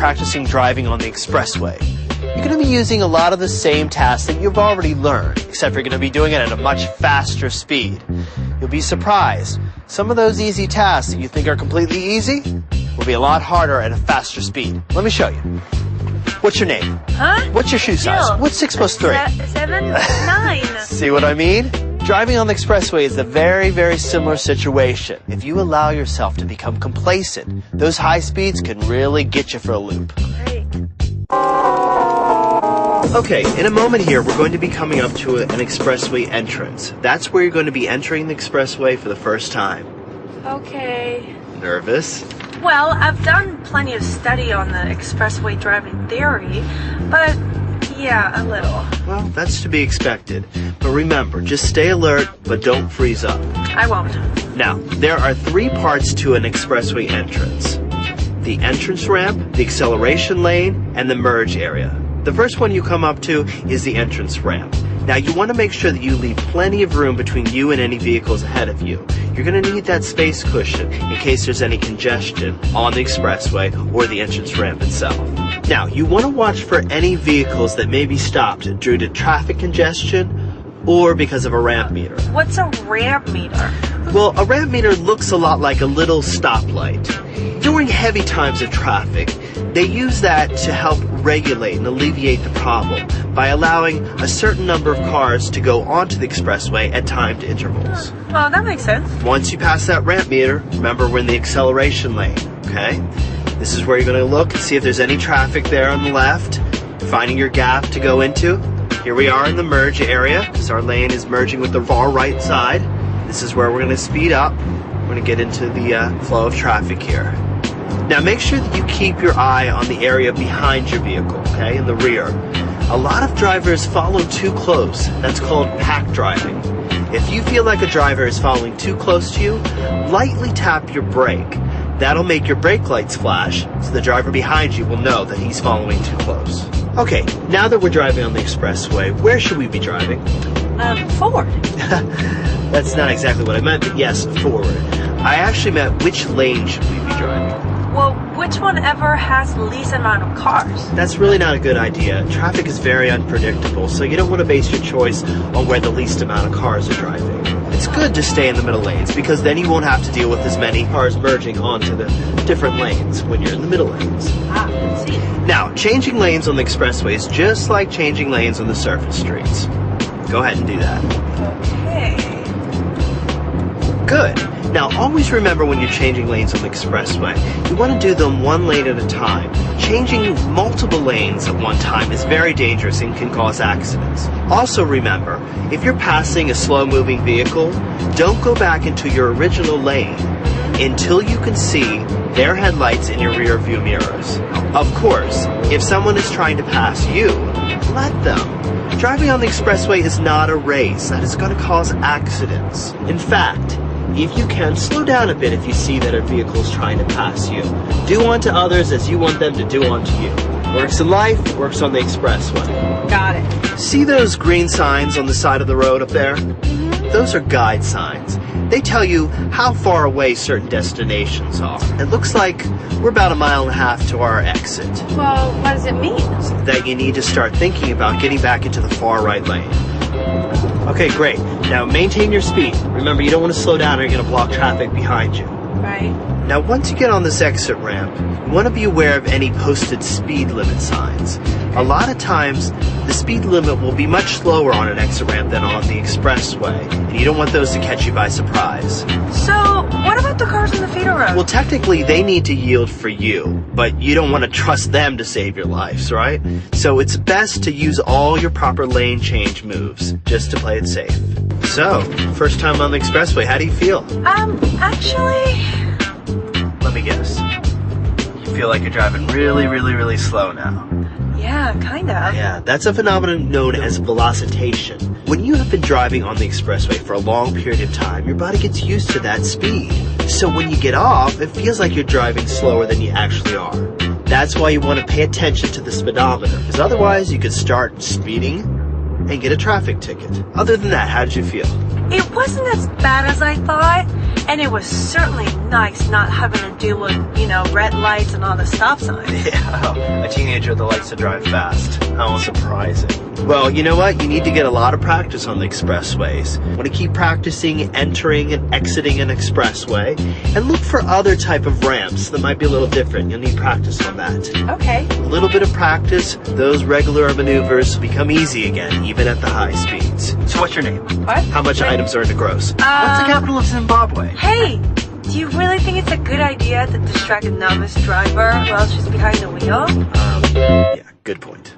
practicing driving on the expressway. You're going to be using a lot of the same tasks that you've already learned, except you're going to be doing it at a much faster speed. You'll be surprised. Some of those easy tasks that you think are completely easy will be a lot harder at a faster speed. Let me show you. What's your name? Huh? What's your shoe size? Jill. What's 6 plus 3? 7, 9. See what I mean? Driving on the expressway is a very, very similar situation. If you allow yourself to become complacent, those high speeds can really get you for a loop. Great. Okay, in a moment here, we're going to be coming up to an expressway entrance. That's where you're going to be entering the expressway for the first time. Okay. Nervous? Well, I've done plenty of study on the expressway driving theory, but yeah, a little. Well, that's to be expected. But remember, just stay alert, but don't freeze up. I won't. Now, there are 3 parts to an expressway entrance. The entrance ramp, the acceleration lane, and the merge area. The first one you come up to is the entrance ramp. Now, you want to make sure that you leave plenty of room between you and any vehicles ahead of you. You're going to need that space cushion in case there's any congestion on the expressway or the entrance ramp itself. Now, you want to watch for any vehicles that may be stopped due to traffic congestion or because of a ramp meter. What's a ramp meter? Well, a ramp meter looks a lot like a little stoplight. During heavy times of traffic, they use that to help regulate and alleviate the problem by allowing a certain number of cars to go onto the expressway at timed intervals. Well, that makes sense. Once you pass that ramp meter, remember we're in the acceleration lane, okay? This is where you're going to look and see if there's any traffic there on the left, finding your gap to go into. Here we are in the merge area because our lane is merging with the far right side. This is where we're going to speed up. We're going to get into the flow of traffic here. Now make sure that you keep your eye on the area behind your vehicle, okay, in the rear. A lot of drivers follow too close. That's called pack driving. If you feel like a driver is following too close to you, lightly tap your brake. That'll make your brake lights flash, so the driver behind you will know that he's following too close. Okay, now that we're driving on the expressway, where should we be driving? Forward. That's not exactly what I meant, but yes, forward. I actually meant which lane should we be driving? Well, which one ever has the least amount of cars? That's really not a good idea. Traffic is very unpredictable, so you don't want to base your choice on where the least amount of cars are driving. It's good to stay in the middle lanes because then you won't have to deal with as many cars merging onto the different lanes when you're in the middle lanes. Ah, I see. Now, changing lanes on the expressway is just like changing lanes on the surface streets. Go ahead and do that. Okay. Good. Now, always remember when you're changing lanes on the expressway, you want to do them one lane at a time. Changing multiple lanes at one time is very dangerous and can cause accidents. Also remember, if you're passing a slow-moving vehicle, don't go back into your original lane until you can see their headlights in your rear view mirrors. Of course, if someone is trying to pass you, let them. Driving on the expressway is not a race that is going to cause accidents. In fact, if you can, slow down a bit if you see that a vehicle is trying to pass you. Do unto others as you want them to do unto you. Works in life, works on the expressway. Got it. See those green signs on the side of the road up there? Those are guide signs. They tell you how far away certain destinations are. It looks like we're about 1.5 miles to our exit. Well, what does it mean? That you need to start thinking about getting back into the far right lane. Okay, great. Now maintain your speed. Remember, you don't want to slow down or you're going to block traffic behind you. Right. Now, once you get on this exit ramp, you want to be aware of any posted speed limit signs. A lot of times, the speed limit will be much slower on an exit ramp than on the expressway, and you don't want those to catch you by surprise. So, what about the cars on the feeder road? Well, technically, they need to yield for you, but you don't want to trust them to save your lives, right? So it's best to use all your proper lane change moves, just to play it safe. So, first time on the expressway, how do you feel? Actually... Let me guess. You feel like you're driving really, really, really slow now. Yeah, kind of. Yeah, that's a phenomenon known as velocitation. When you have been driving on the expressway for a long period of time, your body gets used to that speed. So when you get off, it feels like you're driving slower than you actually are. That's why you want to pay attention to the speedometer, because otherwise you could start speeding and get a traffic ticket. Other than that, how did you feel? It wasn't as bad as I thought. And it was certainly nice not having to deal with, red lights and all the stop signs. Yeah, a teenager that likes to drive fast. How surprising. Well, you know what? You need to get a lot of practice on the expressways. Want to keep practicing entering and exiting an expressway, and look for other type of ramps that might be a little different. You'll need practice on that. Okay. A little bit of practice, those regular maneuvers become easy again, even at the high speeds. So what's your name? What? How much items are in the gross? What's the capital of Zimbabwe? Hey, do you really think it's a good idea to distract a novice driver while she's behind the wheel? Yeah, good point.